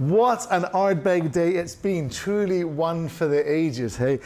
What an Ardbeg day it's been, truly one for the ages, hey?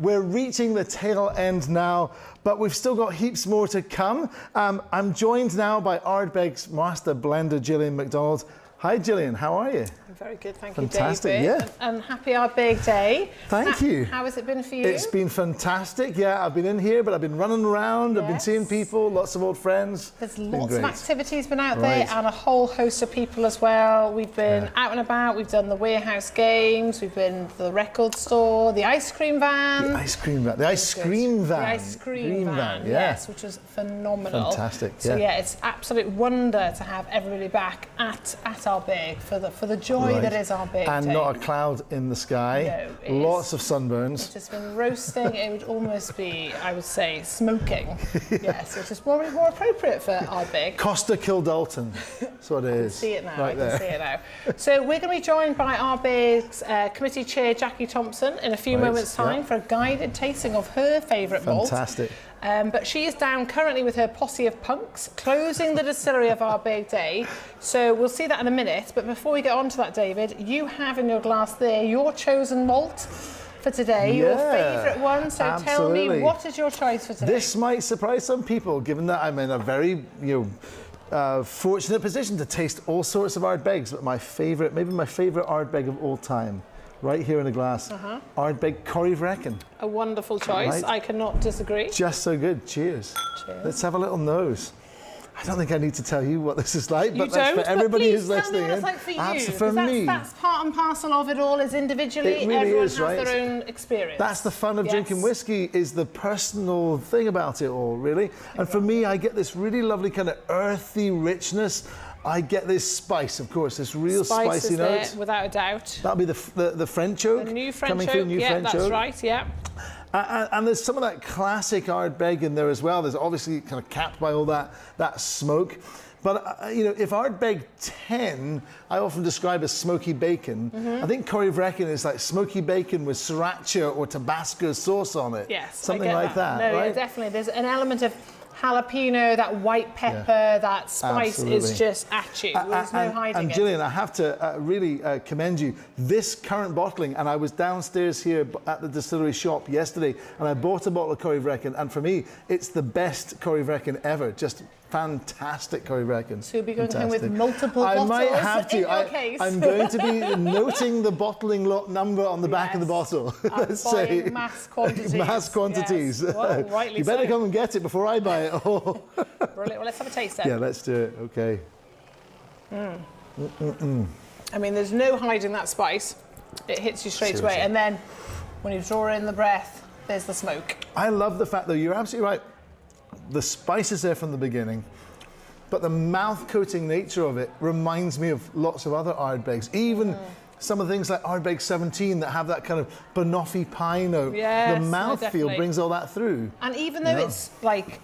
We're reaching the tail end now, but we've still got heaps more to come. I'm joined now by Ardbeg's master blender, Gillian MacDonald. Hi Gillian, how are you? I'm very good, thank Fantastic, you, David. Yeah. And happy Ardbeg Day. Thank you. How has it been for you? It's been fantastic, yeah. I've been in here, but I've been running around, I've been seeing people, lots of old friends. There's lots of activities been out there and a whole host of people as well. We've been out and about, we've done the warehouse games, we've been to the record store, the ice cream van. The ice cream van. The ice cream van. The ice cream van, yes, which was phenomenal. Fantastic, yeah. So yeah, it's absolute wonder to have everybody back at Ardbeg for the joy that is Ardbeg. And not a cloud in the sky. No, lots of sunburns. It's just been roasting. It would almost be, I would say, smoking. Yes, which is more appropriate for Ardbeg. Costa Kildalton. That's what it is. I can see it now. Right I can see it now. So we're going to be joined by Ardbeg's Committee Chair Jackie Thomson in a few moments' time for a guided tasting of her favourite malt. Fantastic. But she is down currently with her posse of punks, closing the distillery of Ardbeg Day. So we'll see that in a minute. But before we get on to that, David, you have in your glass there your chosen malt for today, your favourite one. So tell me, what is your choice for today? This might surprise some people, given that I'm in a very, fortunate position to taste all sorts of Ardbegs. But my favourite, maybe my favourite Ardbeg of all time, right here in a glass, Ardbeg Corryvreckan. A wonderful choice. I cannot disagree. Just so good. Cheers. Cheers. Let's have a little nose. I don't think I need to tell you what this is like, but that's for everybody who's listening in. It's like for you. For me. That's part and parcel of it all, is individually. It really everyone is, has their own experience. That's the fun of drinking whiskey, is the personal thing about it all, really. And for me, I get this really lovely kind of earthy richness. I get this spice, of course, this real spicy note. There, without a doubt. That'll be the French oak. The new French coming oak, through, new French that's oak. right, yeah. And there's some of that classic Ardbeg in there as well. There's obviously kind of capped by all that smoke. But, if Ardbeg 10, I often describe as smoky bacon. I think Corryvreckan is like smoky bacon with sriracha or Tabasco sauce on it. Yes, something like that. No, right? yeah, definitely. There's an element of jalapeno, that white pepper, that spice is just at you. There's no hiding it. And Gillian, I have to really commend you. This current bottling, and I was downstairs here at the distillery shop yesterday, and I bought a bottle of Corryvreckan, and for me, it's the best Corryvreckan ever. Just fantastic Corryvreckan. So you'll be going home with multiple bottles? I might have to. In your case. I'm going to be noting the bottling lot number on the back of the bottle. Let's say mass quantities. Mass quantities. Yes. Well, rightly you better come and get it before I buy it all. Brilliant. Well, let's have a taste then. Yeah, let's do it. Okay. I mean, there's no hiding that spice. It hits you straight away. And then when you draw in the breath, there's the smoke. I love the fact, though, you're absolutely right. The spice is there from the beginning, but the mouth-coating nature of it reminds me of lots of other Ardbegs. Even some of the things like Ardbeg 17 that have that kind of banoffee pie note. Yes, the mouthfeel brings all that through. And even though it's like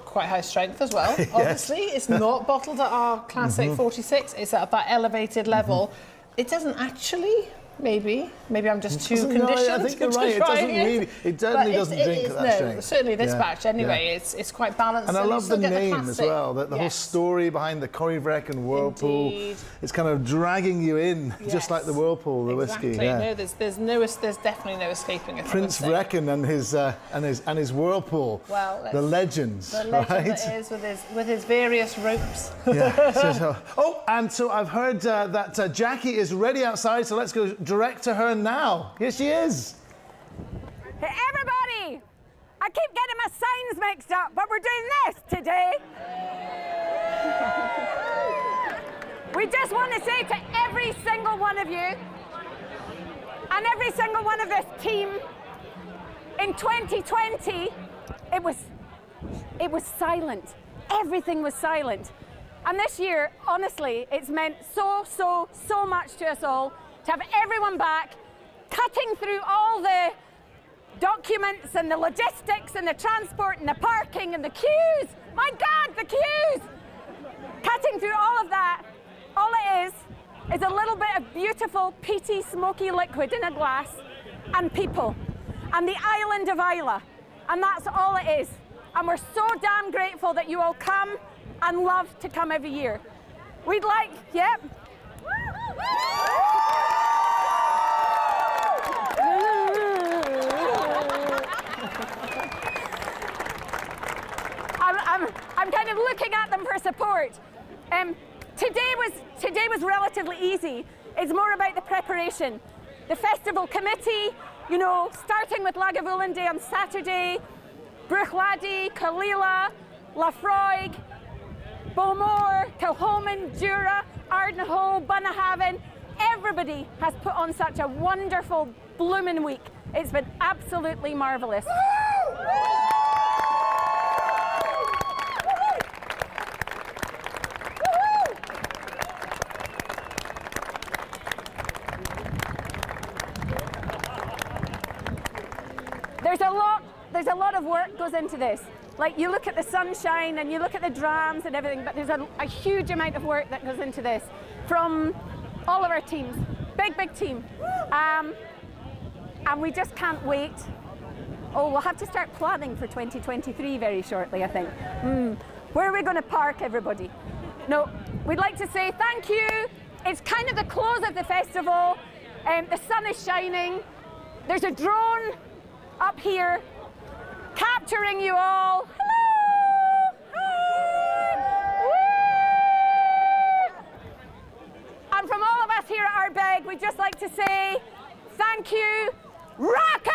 quite high strength as well, obviously, it's not bottled at our classic 46, it's at that elevated level. It doesn't actually... Maybe I'm just too conditioned. No, I think you're right. It certainly doesn't drink at that strength. Certainly this batch anyway. It's quite balanced. And I love the name as well. The whole story behind the Corryvreckan whirlpool. Indeed. It's kind of dragging you in, just like the whirlpool, the whiskey. No, there's definitely no escaping it. Prince Vrekan and his whirlpool. Well, the legends. The legend that is with his various ropes. And so I've heard that Jackie is ready outside. So let's go direct to her now. Here she is. Hey, everybody! I keep getting my signs mixed up, but we're doing this today. We just want to say to every single one of you and every single one of this team, in 2020, it was silent. Everything was silent. And this year, honestly, it's meant so much to us all to have everyone back, cutting through all the documents and the logistics and the transport and the parking and the queues. My God, the queues! Cutting through all of that, all it is a little bit of beautiful, peaty, smoky liquid in a glass and people and the island of Islay. And that's all it is. And we're so damn grateful that you all come and love to come every year. We'd like, I'm kind of looking at them for support. Today was relatively easy. It's more about the preparation. The festival committee, you know, starting with Lagavulin Day on Saturday, Bruichladdich, Kalila, Lafroig, Bowmore, Kilholman, Jura, Ardnahoe, Bunnahabhain. Everybody has put on such a wonderful bloomin' week. It's been absolutely marvellous. There's a lot of work goes into this. Like, you look at the sunshine and you look at the drams and everything, but there's a huge amount of work that goes into this from all of our teams. Big team. And we just can't wait. Oh, we'll have to start planning for 2023 very shortly, I think. Where are we going to park, everybody? No, we'd like to say thank you. It's kind of the close of the festival. The sun is shining. There's a drone up here capturing you all. Hello! Hi! Woo! And from all of us here at Ardbeg, we'd just like to say thank you, Raka!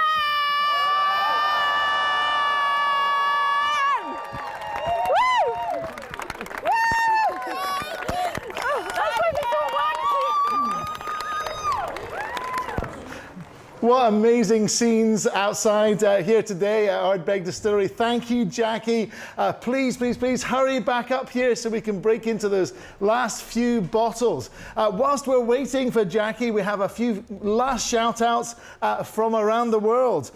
What amazing scenes outside here today at Ardbeg Distillery. Thank you, Jackie. Please hurry back up here so we can break into those last few bottles. Whilst we're waiting for Jackie, we have a few last shout outs from around the world.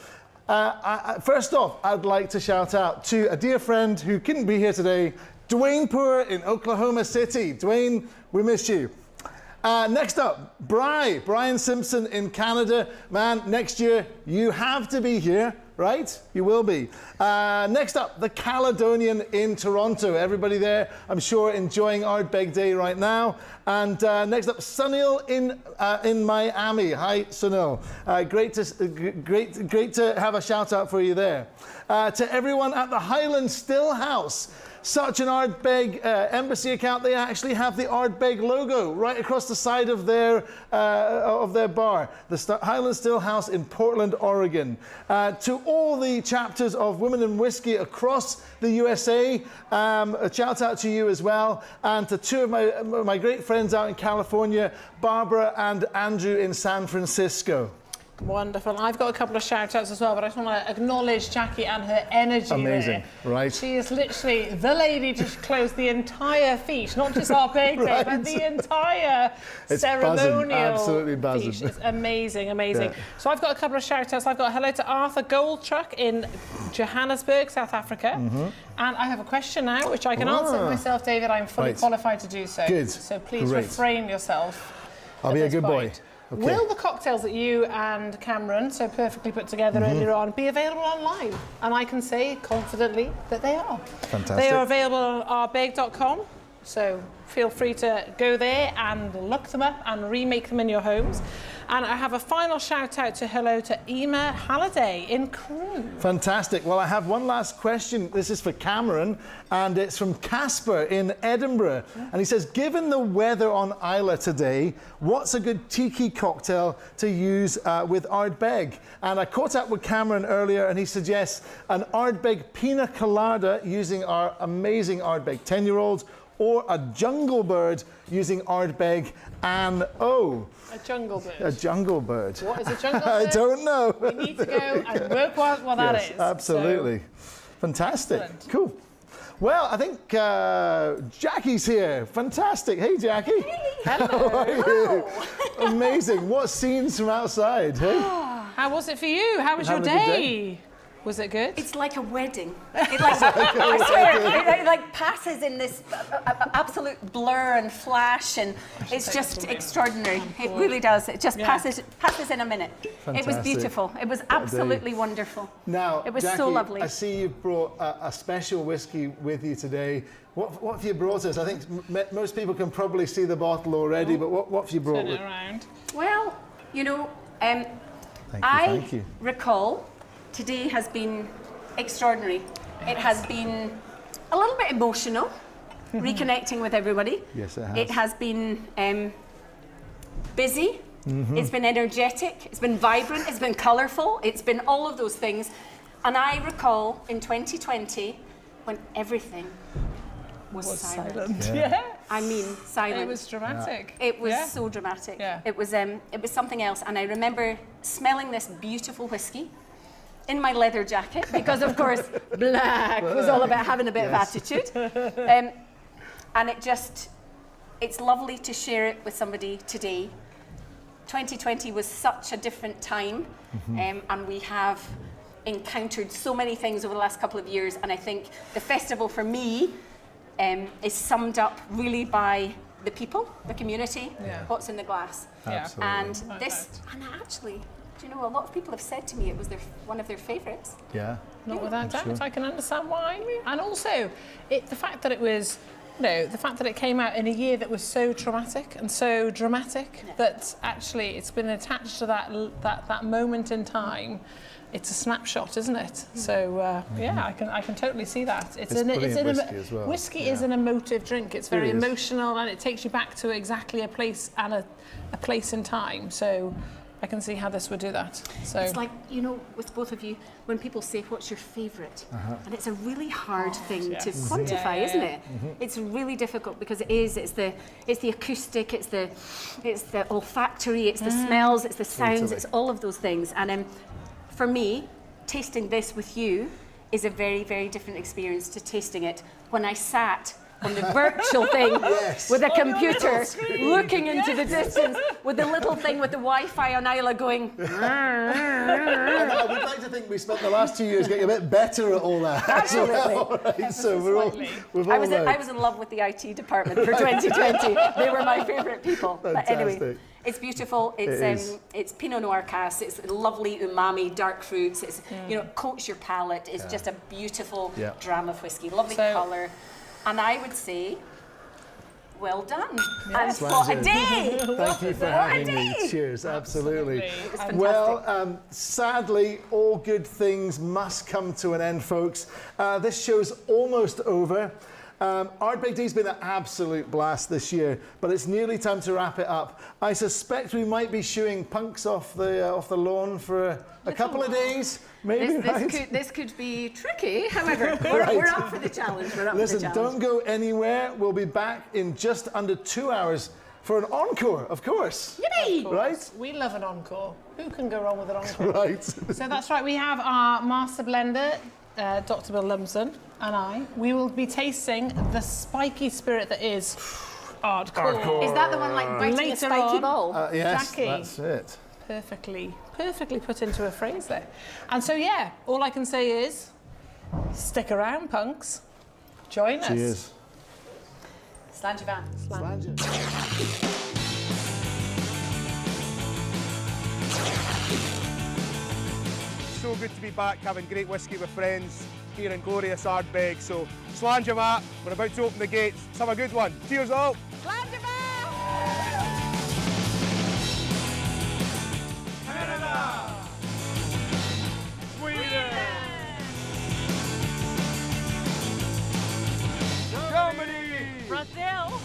First off, I'd like to shout out to a dear friend who couldn't be here today, Dwayne Poor in Oklahoma City. Dwayne, we miss you. Next up, Brian Simpson in Canada. Man, next year you have to be here, right? You will be. Next up, the Caledonian in Toronto. Everybody there, I'm sure, enjoying Ardbeg Day right now. And next up, Sunil in Miami. Hi, Sunil. Great to have a shout out for you there. To everyone at the Highland Still House. Such an Ardbeg embassy account. They actually have the Ardbeg logo right across the side of their bar. The Highland Still House in Portland, Oregon. To all the chapters of Women in Whiskey across the USA, a shout out to you as well. And to two of my great friends out in California, Barbara and Andrew in San Francisco. Wonderful. I've got a couple of shout outs as well, but I just want to acknowledge Jackie and her energy. Amazing, there. Right. She is literally the lady to close the entire feast, not just our big day, Right. but the entire It's ceremonial buzzing. Absolutely buzzing. feast. It's amazing. Yeah. So I've got a couple of shout outs. I've got hello to Arthur Goldtruck in Johannesburg, South Africa. And I have a question now, which I can answer myself, David. I'm fully qualified to do so. Good. So please Great. refrain yourself. I'll be a good boy. Okay. Will the cocktails that you and Cameron so perfectly put together earlier on be available online? And I can say confidently that they are. Fantastic. They are available on ardbeg.com, so feel free to go there and look them up and remake them in your homes. And I have a final shout out to hello to Emma Halliday in Crewe. Fantastic. Well, I have one last question. This is for Cameron, and it's from Casper in Edinburgh. And he says, given the weather on Islay today, what's a good tiki cocktail to use with Ardbeg? And I caught up with Cameron earlier, and he suggests an Ardbeg pina colada using our amazing Ardbeg 10-year-olds, or a jungle bird using Ardbeg and A jungle bird. A jungle bird. What is a jungle bird? I don't know. We need to go and work out what that is. Absolutely. Fantastic. Excellent. Cool. Well, I think Jackie's here. Fantastic. Hey, Jackie. Hello. How are you? Amazing. What scenes from outside, hey? How was it for you? How was your Having a good day? Was it good? It's like a wedding. It like, I swear, it like passes in this absolute blur and flash, and it's just extraordinary. It really does. It just passes in a minute. Fantastic. It was beautiful. It was absolutely wonderful. Now, it was Jackie, so lovely. I see you've brought a special whiskey with you today. What have you brought us? I think most people can probably see the bottle already, but what have you brought? Turn it around. Well, you know, thank you. recall today has been extraordinary. It has been a little bit emotional, reconnecting with everybody. Yes, it has. It has been busy. It's been energetic. It's been vibrant. It's been colourful. It's been all of those things. And I recall in 2020 when everything was silent. Yeah. I mean, silent. It was dramatic. It was so dramatic. Yeah. It was something else. And I remember smelling this beautiful whiskey in my leather jacket, because of course black was all about having a bit of attitude. And it's lovely to share it with somebody today. 2020 was such a different time, and we have encountered so many things over the last couple of years, and I think the festival for me is summed up really by the people, the community, what's in the glass. Absolutely. And and actually, do you know, a lot of people have said to me it was one of their favourites. Yeah. Not without doubt. Sure. I can understand why. And also, the fact that it was, the fact that it came out in a year that was so traumatic and so dramatic, that actually it's been attached to that moment in time. It's a snapshot, isn't it? So I can totally see that. It's whiskey as well. Whiskey is an emotive drink. It's very emotional, and it takes you back to exactly a place and a place in time. So I can see how this would do that. So it's like, you know, with both of you, when people say, what's your favourite? And it's a really hard thing to quantify, isn't it? It's really difficult because it's the acoustic, it's the olfactory, it's the smells, it's the sounds, it's all of those things. And for me, tasting this with you is a very, very different experience to tasting it when I sat on the virtual thing with a computer looking into the distance with the little thing with the Wi-Fi on Isla going. I would like to think we spent the last 2 years getting a bit better at all that. Absolutely. Right? So we've all I was in love with the IT department for 2020. They were my favourite people. Fantastic. But anyway, it's beautiful. It's Pinot Noir cask. It's lovely umami, dark fruits. It's coats your palate. It's just a beautiful dram of whiskey. Lovely colour. And I would say, well done. Yes. And what a day! Thank you for having me. Cheers, absolutely. It was fantastic. Well, sadly, all good things must come to an end, folks. This show's almost over. Ardbeg Day's been an absolute blast this year, but it's nearly time to wrap it up. I suspect we might be shooing punks off the lawn for a couple of days, maybe. This could be tricky. However, we're up for the challenge. Listen, don't go anywhere. We'll be back in just under 2 hours for an encore, of course. Yippee! Right? We love an encore. Who can go wrong with an encore? Right. So that's right. We have our master blender, Dr. Bill Lumsden, and I. We will be tasting the spiky spirit that is Ardcore. Is that the one like biting a spiky ball? Yes, Jackie. that's it. Perfectly put into a phrase there. And so, all I can say is, stick around, punks. Join us. Cheers. Slange van. Slange. So good to be back having great whiskey with friends here in glorious Ardbeg. So, slange 'em up. We're about to open the gates. Let's have a good one. Cheers all. Slange van! Canada! Sweden! Germany! Brazil!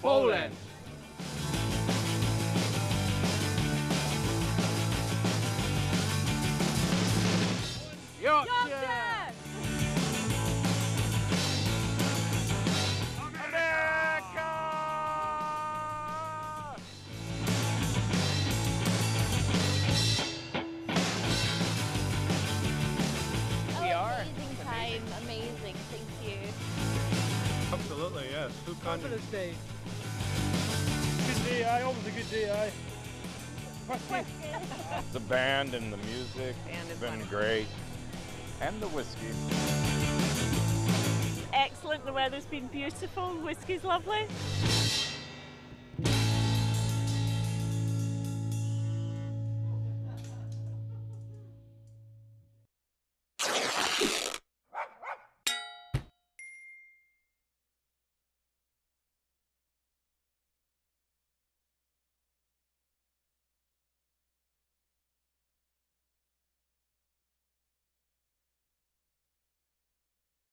Poland! Yorkshire! Amazing, thank you. Absolutely, yes. Who can't? Day. Good day, aye. Always a good day, aye. The band and the music have been great. And the whiskey. Excellent, the weather's been beautiful, whiskey's lovely.